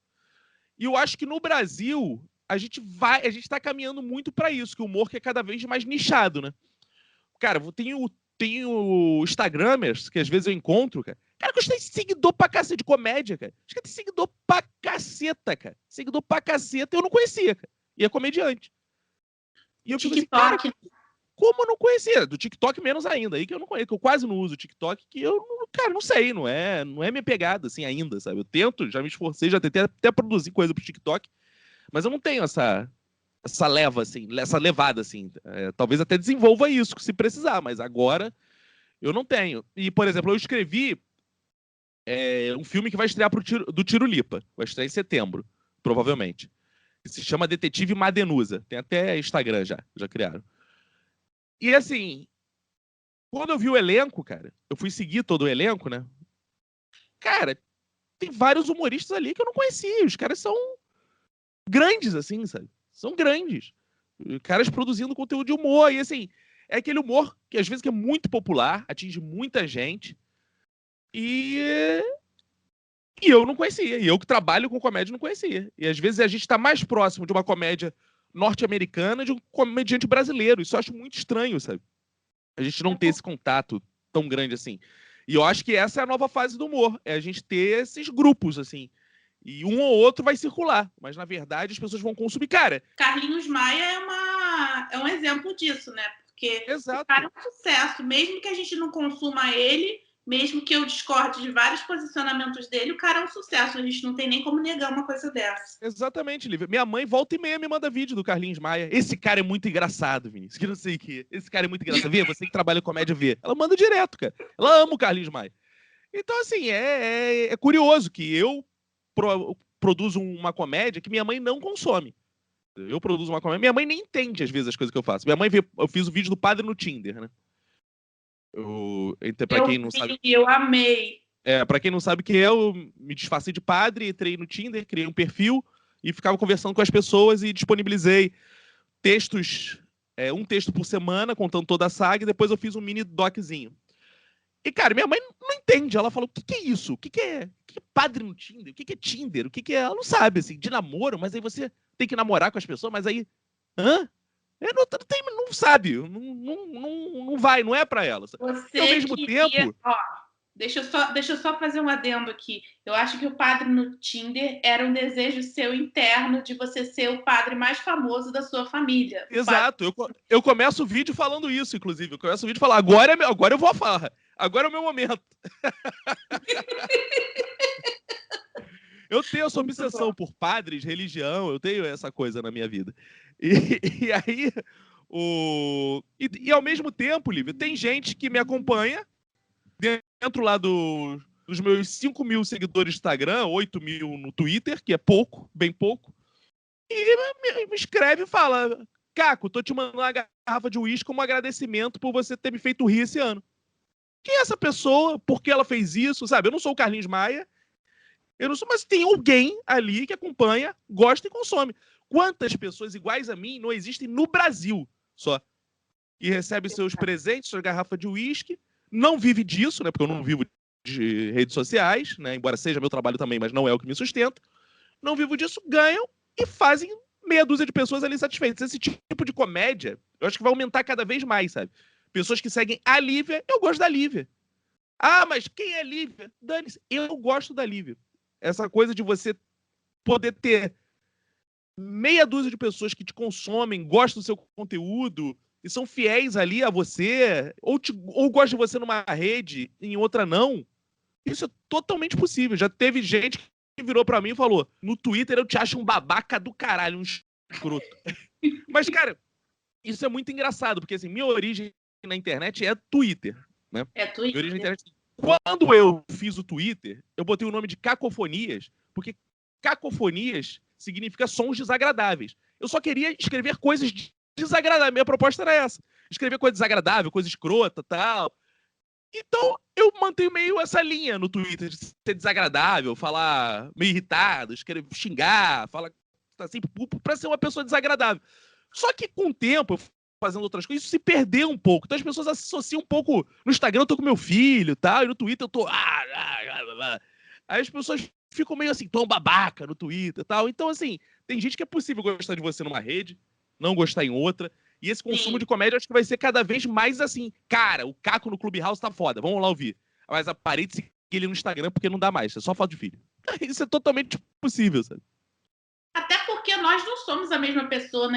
E eu acho que no Brasil, a gente tá caminhando muito pra isso, que o humor que é cada vez mais nichado, né? Cara, tenho Instagramers, que às vezes eu encontro, cara. Cara, que tem seguidor pra caceta de comédia, cara. Acho que tem seguidor pra caceta, cara. Seguidor pra caceta, eu não conhecia, cara. E é comediante. E eu fico assim, cara, como eu não conhecia? Do TikTok menos ainda, aí que eu não conheço, que eu quase não uso o TikTok, que eu, cara, não sei, não é minha pegada, assim, ainda, sabe? Eu tento, já me esforcei, já tentei até produzir coisa pro TikTok, mas eu não tenho essa leva, assim, essa levada, assim. Talvez até desenvolva isso, se precisar, mas agora eu não tenho. E, por exemplo, eu escrevi um filme que vai estrear do Tiro Lipa, vai estrear em setembro, provavelmente. Se chama Detetive Madenusa, tem até Instagram já criaram. E assim, quando eu vi o elenco, cara, eu fui seguir todo o elenco, né? Cara, tem vários humoristas ali que eu não conhecia. Os caras são grandes, assim, sabe? São grandes. Caras produzindo conteúdo de humor. E assim, é aquele humor que às vezes que é muito popular, atinge muita gente. E eu não conhecia. E eu que trabalho com comédia não conhecia. E às vezes a gente tá mais próximo de uma comédia norte-americana de um comediante brasileiro. Isso eu acho muito estranho, sabe? A gente não ter esse contato tão grande assim. E eu acho que essa é a nova fase do humor. É a gente ter esses grupos, assim. E um ou outro vai circular. Mas, na verdade, as pessoas vão consumir. Cara... Carlinhos Maia é um exemplo disso, né? Porque Exato. O cara é um sucesso. Mesmo que a gente não consuma ele, mesmo que eu discorde de vários posicionamentos dele, o cara é um sucesso. A gente não tem nem como negar uma coisa dessa. Exatamente, Lívia. Minha mãe volta e meia me manda vídeo do Carlinhos Maia. Esse cara é muito engraçado, Vinícius. Que não sei o que. Esse cara é muito engraçado. Vê, você que trabalha com comédia, vê. Ela manda direto, cara. Ela ama o Carlinhos Maia. Então, assim, é curioso que eu produzo uma comédia que minha mãe não consome. Eu produzo uma comédia. Minha mãe nem entende, às vezes, as coisas que eu faço. Minha mãe eu fiz o vídeo do padre no Tinder, né? Eu amei. Pra quem não sabe que eu me disfarcei de padre, entrei no Tinder, criei um perfil e ficava conversando com as pessoas e disponibilizei textos, um texto por semana, contando toda a saga, e depois eu fiz um mini doczinho. E, cara, minha mãe não entende. Ela falou, o que é isso? O que é padre no Tinder? O que é Tinder? O que é... Ela não sabe, assim, de namoro, mas aí você tem que namorar com as pessoas, mas aí... Hã? Não sabe, não vai, não é pra ela. Você ao mesmo tempo... Deixa eu só fazer um adendo aqui. Eu acho que o padre no Tinder era um desejo seu interno de você ser o padre mais famoso da sua família. Exato. Eu começo o vídeo falando isso, inclusive. Eu começo o vídeo falando, agora eu vou à farra. Agora é o meu momento. Eu tenho essa obsessão por padres, religião, eu tenho essa coisa na minha vida. E aí, ao mesmo tempo, Lívia, tem gente que me acompanha dentro lá dos meus 5 mil seguidores no Instagram, 8 mil no Twitter, que é pouco, bem pouco, e me escreve e fala, Caco, tô te mandando uma garrafa de uísque como agradecimento por você ter me feito rir esse ano. Quem é essa pessoa? Por que ela fez isso? Sabe? Eu não sou o Carlinhos Maia, eu não sou, mas tem alguém ali que acompanha, gosta e consome. Quantas pessoas iguais a mim não existem no Brasil só? Que recebe seus presentes, sua garrafa de uísque, não vive disso, né? Porque eu não vivo de redes sociais, né? Embora seja meu trabalho também, mas não é o que me sustenta. Não vivo disso, ganham e fazem meia dúzia de pessoas ali satisfeitas. Esse tipo de comédia, eu acho que vai aumentar cada vez mais, sabe? Pessoas que seguem a Lívia, eu gosto da Lívia. Ah, mas quem é Lívia? Dane-se, eu gosto da Lívia. Essa coisa de você poder ter meia dúzia de pessoas que te consomem, gostam do seu conteúdo e são fiéis ali a você, ou gostam de você numa rede e em outra não, isso é totalmente possível. Já teve gente que virou pra mim e falou: no Twitter eu te acho um babaca do caralho, um escroto. Mas, cara, isso é muito engraçado, porque assim, minha origem na internet é Twitter, né? É Twitter. Minha origem na internet... Quando eu fiz o Twitter, eu botei o nome de Cacofonias, porque cacofonias significa sons desagradáveis. Eu só queria escrever coisas desagradáveis. Minha proposta era essa. Escrever coisa desagradável, coisa escrota, tal. Então, eu mantenho meio essa linha no Twitter, de ser desagradável, falar meio irritado, escrever, xingar, falar assim, pra ser uma pessoa desagradável. Só que com o tempo, fazendo outras coisas, isso se perdeu um pouco. Então as pessoas associam um pouco. No Instagram eu tô com meu filho e tal, e no Twitter eu tô. Aí as pessoas ficam meio assim, tão babaca no Twitter e tal. Então, assim, tem gente que é possível gostar de você numa rede, não gostar em outra. E esse consumo de comédia acho que vai ser cada vez mais assim. Cara, o Caco no Clubhouse tá foda, vamos lá ouvir. Mas parei de seguir ele no Instagram porque não dá mais, é só foto de filho. Isso é totalmente possível, sabe? Até porque nós não somos a mesma pessoa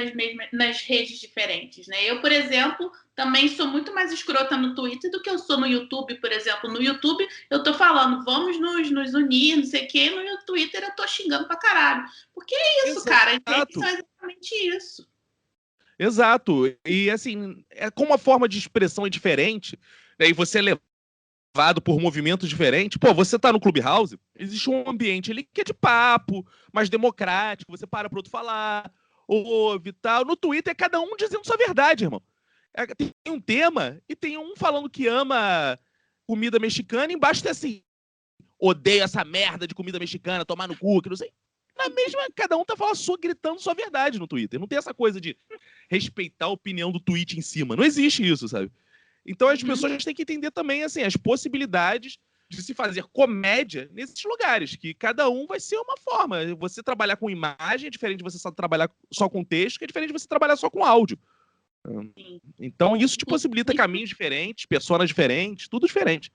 nas redes diferentes, né? Eu, por exemplo, também sou muito mais escrota no Twitter do que eu sou no YouTube, por exemplo. No YouTube eu tô falando, vamos nos unir, não sei o quê. No Twitter eu tô xingando pra caralho. Porque é isso, cara. As redes são exatamente isso. Exato. E, assim, como a forma de expressão é diferente, né, e você é levado por movimentos diferentes. Pô, você tá no Clubhouse, existe um ambiente ali que é de papo, mais democrático, você para pro outro falar, ouve e tal. No Twitter é cada um dizendo sua verdade, irmão. Tem um tema e tem um falando que ama comida mexicana e embaixo tem assim, odeio essa merda de comida mexicana, tomar no cu, que não sei. Na mesma, cada um tá falando gritando sua verdade no Twitter. Não tem essa coisa de respeitar a opinião do tweet em cima. Não existe isso, sabe? Então as pessoas têm que entender também assim, as possibilidades de se fazer comédia nesses lugares, que cada um vai ser uma forma. Você trabalhar com imagem é diferente de você só trabalhar só com texto, que é diferente de você trabalhar só com áudio. Então isso te possibilita caminhos diferentes, pessoas diferentes, tudo diferente.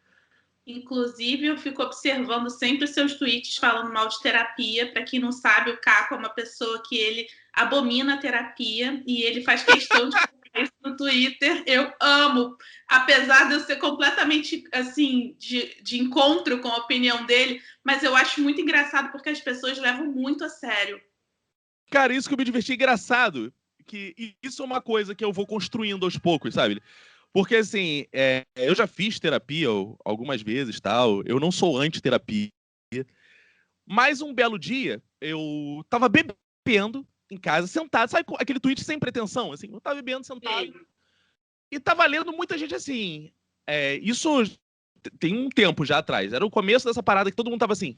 Inclusive, eu fico observando sempre os seus tweets falando mal de terapia. Para quem não sabe, o Caco é uma pessoa que ele abomina a terapia e ele faz questão de isso no Twitter. Eu amo, apesar de eu ser completamente assim de encontro com a opinião dele, mas eu acho muito engraçado porque as pessoas levam muito a sério. Cara, isso que eu me diverti engraçado, que isso é uma coisa que eu vou construindo aos poucos, sabe? Porque, assim, eu já fiz terapia algumas vezes, tal. Eu não sou anti-terapia. Mas um belo dia, eu tava bebendo em casa, sentado. Sabe aquele tweet sem pretensão? Assim, eu tava bebendo, sentado. Sim. E tava lendo muita gente assim. Isso tem um tempo já atrás. Era o começo dessa parada que todo mundo tava assim.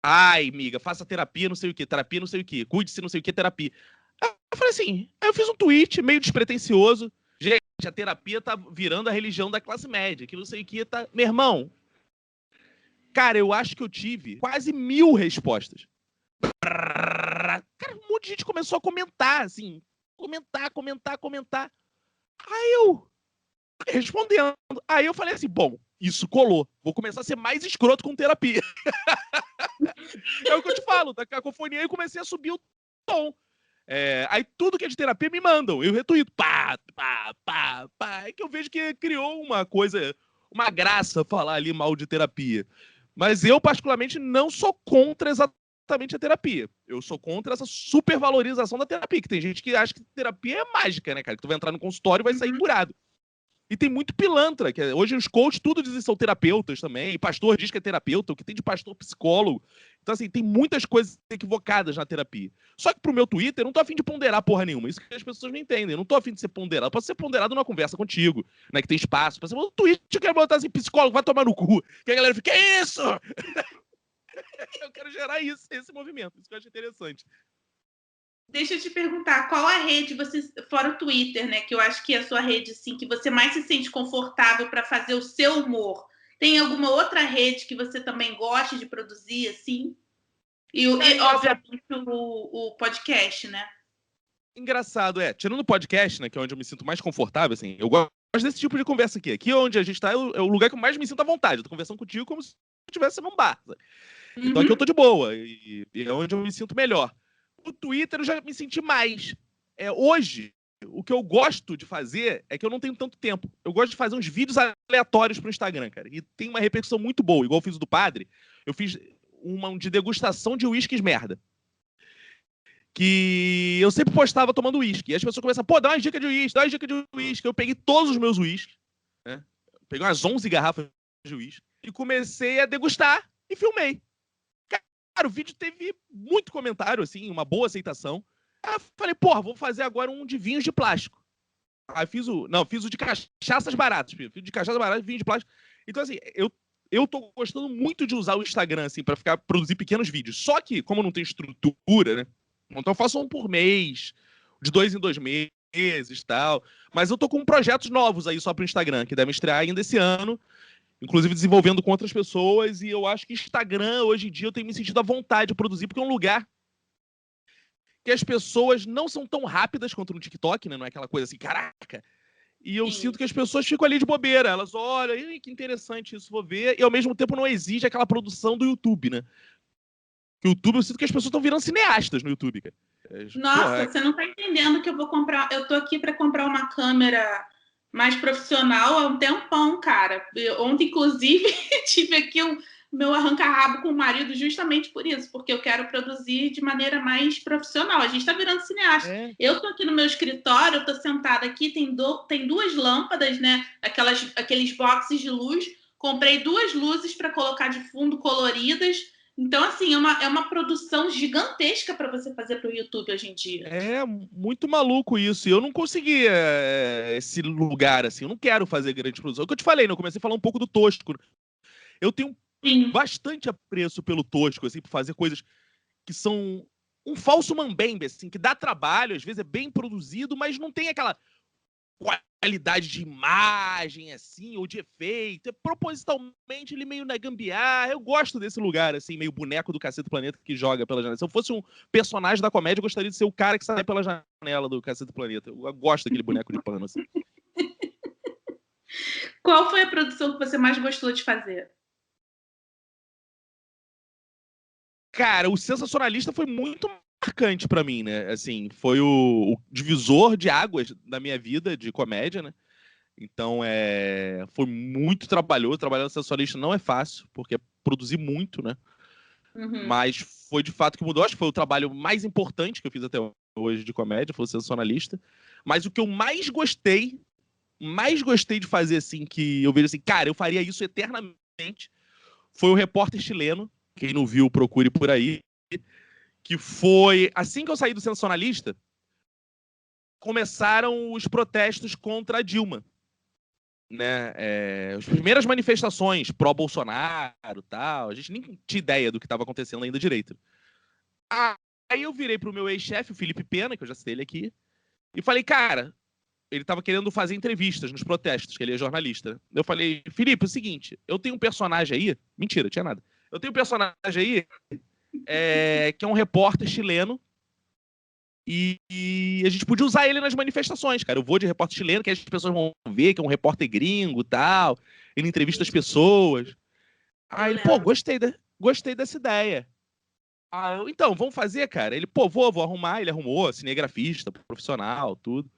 Ai, amiga, faça terapia, não sei o quê. Terapia, não sei o quê. Cuide-se, não sei o quê, terapia. Aí eu falei assim. Aí eu fiz um tweet meio despretensioso. Gente, a terapia tá virando a religião da classe média, que não sei o que tá... Meu irmão, cara, eu acho que eu tive quase 1000 respostas. Cara, um monte de gente começou a comentar, assim, comentar. Aí eu respondendo. Aí eu falei assim, bom, isso colou. Vou começar a ser mais escroto com terapia. É o que eu te falo, da cacofonia, eu comecei a subir o tom. Aí tudo que é de terapia me mandam, eu retuito, pá. É que eu vejo que criou uma coisa, uma graça falar ali mal de terapia. Mas eu, particularmente, não sou contra exatamente a terapia. Eu sou contra essa supervalorização da terapia, que tem gente que acha que terapia é mágica, né, cara? Que tu vai entrar no consultório e vai sair curado. E tem muito pilantra, que hoje os coaches tudo dizem que são terapeutas também, e pastor diz que é terapeuta, o que tem de pastor psicólogo. Então, assim, tem muitas coisas equivocadas na terapia. Só que pro meu Twitter, eu não tô afim de ponderar porra nenhuma. Isso que as pessoas não entendem. Eu não tô afim de ser ponderado. Eu posso ser ponderado numa conversa contigo, né, que tem espaço. Mas no Twitter eu quero botar assim, psicólogo, vai tomar no cu. Que a galera fica, que isso? Eu quero gerar isso, esse movimento. Isso que eu acho interessante. Deixa eu te perguntar, qual a rede você, fora o Twitter, né, que eu acho que é a sua rede, assim, que você mais se sente confortável para fazer o seu humor? Tem alguma outra rede que você também gosta de produzir, assim? E obviamente, o podcast, né? Engraçado, tirando o podcast, né, que é onde eu me sinto mais confortável, assim, eu gosto desse tipo de conversa aqui. Aqui onde a gente tá é o lugar que eu mais me sinto à vontade. Eu tô conversando contigo como se eu estivesse num bar. Então aqui eu tô de boa, e é onde eu me sinto melhor. O Twitter eu já me senti mais. Hoje, o que eu gosto de fazer é que eu não tenho tanto tempo. Eu gosto de fazer uns vídeos aleatórios pro Instagram, cara. E tem uma repercussão muito boa. Igual eu fiz o do Padre, eu fiz uma de degustação de uísques merda. Que eu sempre postava tomando uísque. E as pessoas começam, pô, dá uma dica de uísque, dá uma dica de uísque. Eu peguei todos os meus uísques, né? Peguei umas 11 garrafas de uísque e comecei a degustar e filmei. Cara, o vídeo teve muito comentário, assim, uma boa aceitação. Aí eu falei, porra, vou fazer agora um de vinhos de plástico. Aí fiz o de cachaças baratas. Fiz de cachaças baratas e vinho de plástico. Então, assim, eu tô gostando muito de usar o Instagram, assim, pra produzir pequenos vídeos. Só que, como eu não tenho estrutura, né? Então eu faço um por mês, de 2 em 2 meses e tal. Mas eu tô com projetos novos aí só pro Instagram, que devem estrear ainda esse ano. Inclusive desenvolvendo com outras pessoas, e eu acho que Instagram, hoje em dia, eu tenho me sentido à vontade de produzir, porque é um lugar que as pessoas não são tão rápidas quanto no TikTok, né? Não é aquela coisa assim, caraca. E eu sinto que as pessoas ficam ali de bobeira, elas olham, que interessante isso, vou ver, e ao mesmo tempo não exige aquela produção do YouTube, né? O YouTube, eu sinto que as pessoas estão virando cineastas no YouTube, cara. Nossa, você não tá entendendo que eu vou comprar, eu tô aqui para comprar uma câmera mais profissional há um tempão, cara. Ontem, inclusive, tive aqui o meu arranca-rabo com o marido justamente por isso, porque eu quero produzir de maneira mais profissional. A gente tá virando cineasta. Eu tô aqui no meu escritório, eu tô sentada aqui, tem 2 lâmpadas, né? Aqueles boxes de luz. Comprei 2 luzes para colocar de fundo coloridas. Então, assim, é uma produção gigantesca para você fazer para o YouTube hoje em dia. É muito maluco isso. E eu não consegui esse lugar, assim. Eu não quero fazer grande produção. É o que eu te falei, né? Eu comecei a falar um pouco do tosco. Eu tenho bastante apreço pelo tosco, assim, por fazer coisas que são um falso mambembe, assim, que dá trabalho, às vezes é bem produzido, mas não tem aquela qualidade de imagem, assim, ou de efeito. É propositalmente ele meio na gambiarra. Eu gosto desse lugar, assim, meio boneco do Cacete do Planeta que joga pela janela. Se eu fosse um personagem da comédia, eu gostaria de ser o cara que sai pela janela do Cacete do Planeta. Eu gosto daquele boneco de pano, assim. Qual foi a produção que você mais gostou de fazer? Cara, o Sensacionalista foi muito marcante pra mim, né? Assim, foi o divisor de águas da minha vida de comédia, né? Então, foi muito trabalhoso. Trabalhar no Sensacionalista não é fácil, porque é produzir muito, né? Mas foi de fato que mudou. Acho que foi o trabalho mais importante que eu fiz até hoje de comédia, foi o Sensacionalista. Mas o que eu mais gostei de fazer, assim, que eu vejo assim, cara, eu faria isso eternamente, foi o Repórter Chileno. Quem não viu, procure por aí. Que foi, assim que eu saí do Sensacionalista, começaram os protestos contra a Dilma. Né? As primeiras manifestações pró-Bolsonaro e tal, a gente nem tinha ideia do que estava acontecendo ainda direito. Aí eu virei pro meu ex-chefe, o Felipe Pena, que eu já citei ele aqui, e falei, cara, ele estava querendo fazer entrevistas nos protestos, que ele é jornalista. Eu falei, Felipe, é o seguinte, eu tenho um personagem aí, mentira, tinha nada. Eu tenho um personagem aí que é um repórter chileno e a gente podia usar ele nas manifestações, cara. Eu vou de repórter chileno, que as pessoas vão ver que é um repórter gringo e tal. Ele entrevista as pessoas. Aí ele, pô, gostei dessa ideia. Então, vamos fazer, cara? Ele, pô, vou arrumar. Ele arrumou, cinegrafista, profissional, tudo.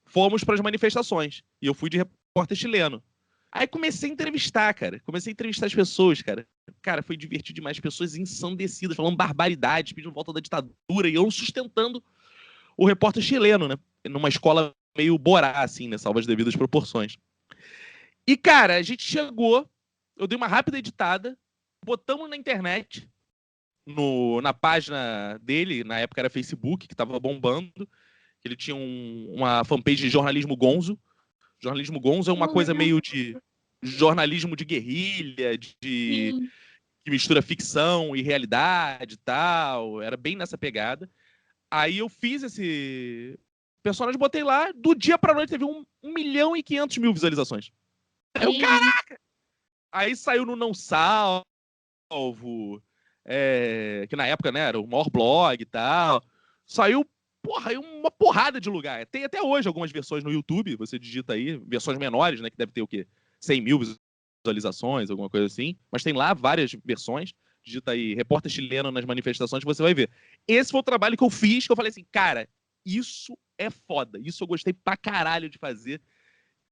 Fomos para as manifestações. E eu fui de repórter chileno. Aí comecei a entrevistar, cara. Comecei a entrevistar as pessoas, cara. Cara, foi divertido demais. Pessoas ensandecidas, falando barbaridades, pedindo volta da ditadura. E eu sustentando o repórter chileno, né? Numa escola meio borá, assim, né? Salvo as devidas proporções. E, cara, a gente chegou, eu dei uma rápida editada, botamos na internet, na página dele, na época era Facebook, que tava bombando, que ele tinha uma fanpage de jornalismo gonzo. Jornalismo gonzo é uma coisa meio de jornalismo de guerrilha, Sim. que mistura ficção e realidade e tal. Era bem nessa pegada. Aí eu fiz esse personagem, botei lá, do dia pra noite teve 1.500.000 visualizações. Aí eu, caraca! Aí saiu no Não Salvo, que na época, né, era o maior blog e tal. Saiu, porra, aí uma porrada de lugar. Tem até hoje algumas versões no YouTube, você digita aí, versões menores, né, que deve ter o quê? 100.000 visualizações, alguma coisa assim. Mas tem lá várias versões. Digita aí, repórter chileno nas manifestações, que você vai ver. Esse foi o trabalho que eu fiz, que eu falei assim, cara, isso é foda. Isso eu gostei pra caralho de fazer.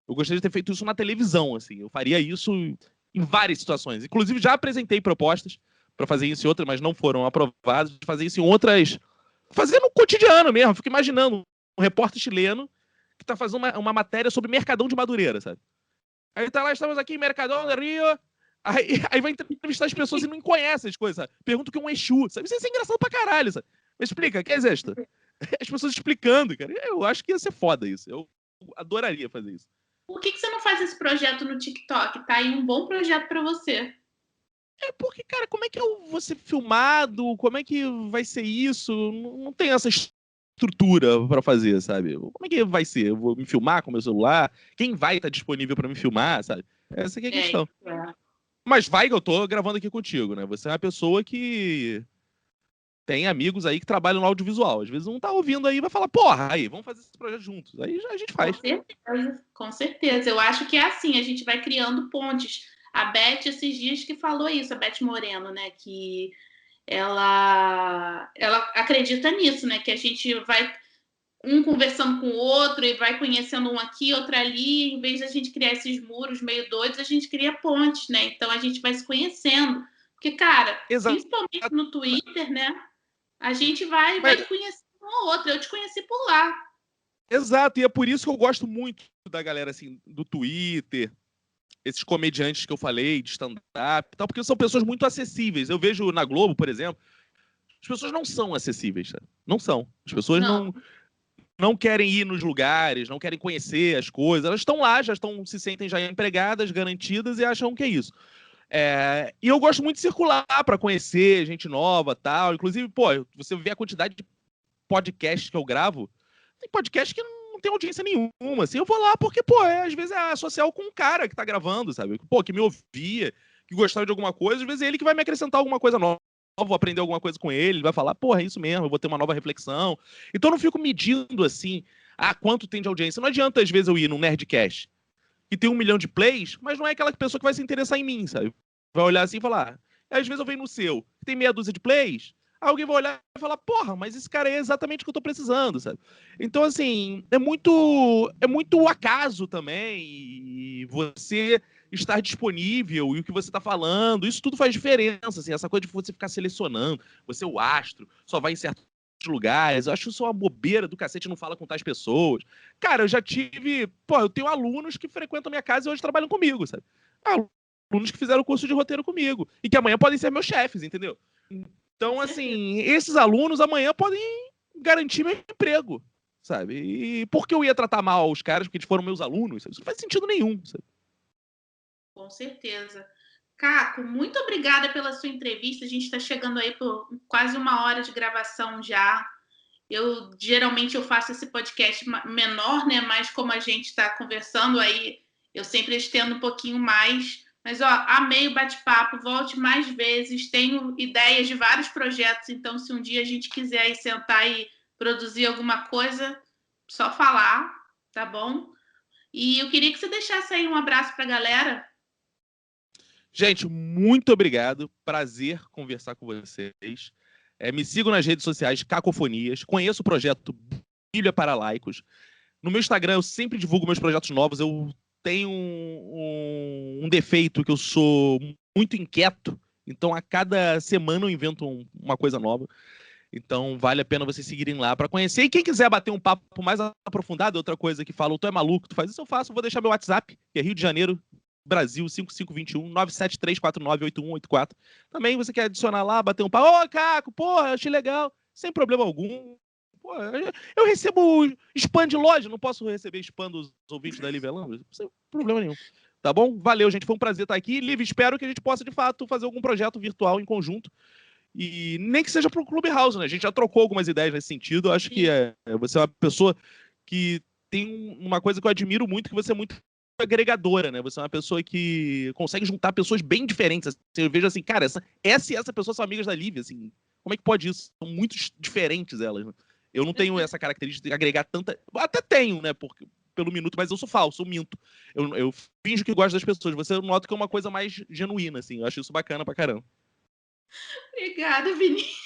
Eu gostaria de ter feito isso na televisão, assim. Eu faria isso em várias situações. Inclusive, já apresentei propostas para fazer isso em outras, mas não foram aprovadas. De fazer isso em outras. Fazer no cotidiano mesmo. Fico imaginando um repórter chileno que tá fazendo uma matéria sobre Mercadão de Madureira, sabe? Aí tá lá, estamos aqui em Mercadão de Rio. Aí vai entrevistar as pessoas e não conhece as coisas, sabe? Pergunta o que é um Exu, sabe? Isso é engraçado pra caralho, sabe? Mas explica, que é isso? As pessoas explicando, cara. Eu acho que ia ser foda isso. Eu adoraria fazer isso. Por que você não faz esse projeto no TikTok? Tá aí um bom projeto para você. É porque, cara, como é que eu vou ser filmado? Como é que vai ser isso? Não tem essa estrutura pra fazer, sabe? Como é que vai ser? Eu vou me filmar com meu celular? Quem vai estar disponível pra me filmar, sabe? Essa que é a questão. Mas vai que eu tô gravando aqui contigo, né? Você é uma pessoa que tem amigos aí que trabalham no audiovisual. Às vezes um tá ouvindo aí e vai falar, porra, aí, vamos fazer esse projeto juntos. Aí a gente faz. Com certeza, com certeza. Eu acho que é assim, a gente vai criando pontes. A Beth, esses dias que falou isso, a Beth Moreno, né? Que ela acredita nisso, né? Que a gente vai um conversando com o outro e vai conhecendo um aqui, outro ali. Em vez de a gente criar esses muros meio doidos, a gente cria pontes, né? Então a gente vai se conhecendo. Porque, cara, Exato. principalmente no Twitter, né? A gente vai conhecer um ou outro. Eu te conheci por lá. Exato, e é por isso que eu gosto muito da galera, assim, do Twitter, esses comediantes que eu falei, de stand-up e tal, porque são pessoas muito acessíveis. Eu vejo na Globo, por exemplo, as pessoas não são acessíveis, sabe? Não são. As pessoas não querem ir nos lugares, não querem conhecer as coisas. Elas estão lá, se sentem já empregadas, garantidas e acham que é isso. E eu gosto muito de circular para conhecer gente nova, tal. Inclusive, pô, você vê a quantidade de podcasts que eu gravo. Tem podcast que não tem audiência nenhuma. Assim, eu vou lá porque, pô, às vezes é social com um cara que tá gravando, sabe? Pô, que me ouvia, que gostava de alguma coisa, às vezes é ele que vai me acrescentar alguma coisa nova. Vou aprender alguma coisa com ele, ele vai falar, porra, é isso mesmo, eu vou ter uma nova reflexão. Então eu não fico medindo assim, quanto tem de audiência. Não adianta, às vezes, eu ir num Nerdcast que tem 1 milhão de plays, mas não é aquela pessoa que vai se interessar em mim, sabe? Vai olhar assim e falar. Às vezes eu venho no seu, que tem meia dúzia de plays, alguém vai olhar e falar, porra, mas esse cara é exatamente o que eu tô precisando, sabe? Então, assim, é muito acaso também, e você estar disponível e o que você tá falando, isso tudo faz diferença, assim, essa coisa de você ficar selecionando, você é o astro, só vai em certos lugares, eu acho isso uma bobeira do cacete, não fala com tais pessoas. Cara, eu já tive, eu tenho alunos que frequentam minha casa e hoje trabalham comigo, sabe? Alunos que fizeram o curso de roteiro comigo e que amanhã podem ser meus chefes, entendeu? Então, assim, esses alunos amanhã podem garantir meu emprego, sabe? E por que eu ia tratar mal os caras porque eles foram meus alunos? Sabe? Isso não faz sentido nenhum, sabe? Com certeza. Caco, muito obrigada pela sua entrevista. A gente está chegando aí por quase 1 hora de gravação já. Geralmente eu faço esse podcast menor, né? Mas como a gente está conversando aí, eu sempre estendo um pouquinho mais. Mas, amei o bate-papo. Volte mais vezes. Tenho ideias de vários projetos. Então, se um dia a gente quiser aí sentar e produzir alguma coisa, só falar, tá bom? E eu queria que você deixasse aí um abraço para a galera. Gente, muito obrigado. Prazer conversar com vocês. Me sigam nas redes sociais, Cacofonias. Conheço o projeto Bíblia para Laicos. No meu Instagram, eu sempre divulgo meus projetos novos. Eu tenho um defeito que eu sou muito inquieto. Então, a cada semana eu invento uma coisa nova. Então vale a pena vocês seguirem lá para conhecer. E quem quiser bater um papo mais aprofundado, outra coisa que falou, tu é maluco, tu faz isso, eu faço. Vou deixar meu WhatsApp, que é Rio de Janeiro, Brasil, 5521 973498184. Também você quer adicionar lá, bater um papo. Ô, Caco, porra, achei legal. Sem problema algum. Pô, eu recebo spam de loja, não posso receber spam dos ouvintes da Live Elamble, sem problema nenhum. Tá bom? Valeu, gente. Foi um prazer estar aqui. Liv, espero que a gente possa, de fato, fazer algum projeto virtual em conjunto. E nem que seja pro Clubhouse, né? A gente já trocou algumas ideias nesse sentido. Eu acho que você é uma pessoa que tem uma coisa que eu admiro muito, que você é muito agregadora, né? Você é uma pessoa que consegue juntar pessoas bem diferentes. Assim, eu vejo assim, cara, essa e essa pessoa são amigas da Liv, assim. Como é que pode isso? São muito diferentes elas, né? Eu não tenho essa característica de agregar tanta... Até tenho, né? Pelo minuto, mas eu sou falso, eu minto. Eu finjo que gosto das pessoas. Você nota que é uma coisa mais genuína, assim. Eu acho isso bacana pra caramba. Obrigada, Vinícius.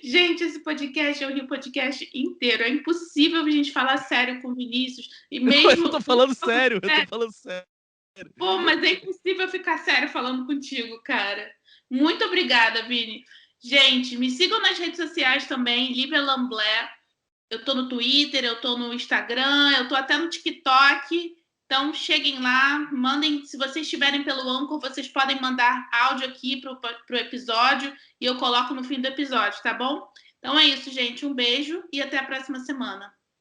Gente, esse podcast é o Rio Podcast inteiro. É impossível a gente falar sério com o Vinícius. E mesmo... Eu tô falando sério, eu tô falando sério. Pô, mas é impossível ficar sério falando contigo, cara. Muito obrigada, Vini. Gente, me sigam nas redes sociais também, Live Elamble. Eu tô no Twitter, eu tô no Instagram, eu tô até no TikTok. Então, cheguem lá, mandem, se vocês estiverem pelo Anchor, vocês podem mandar áudio aqui pro episódio e eu coloco no fim do episódio, tá bom? Então é isso, gente. Um beijo e até a próxima semana.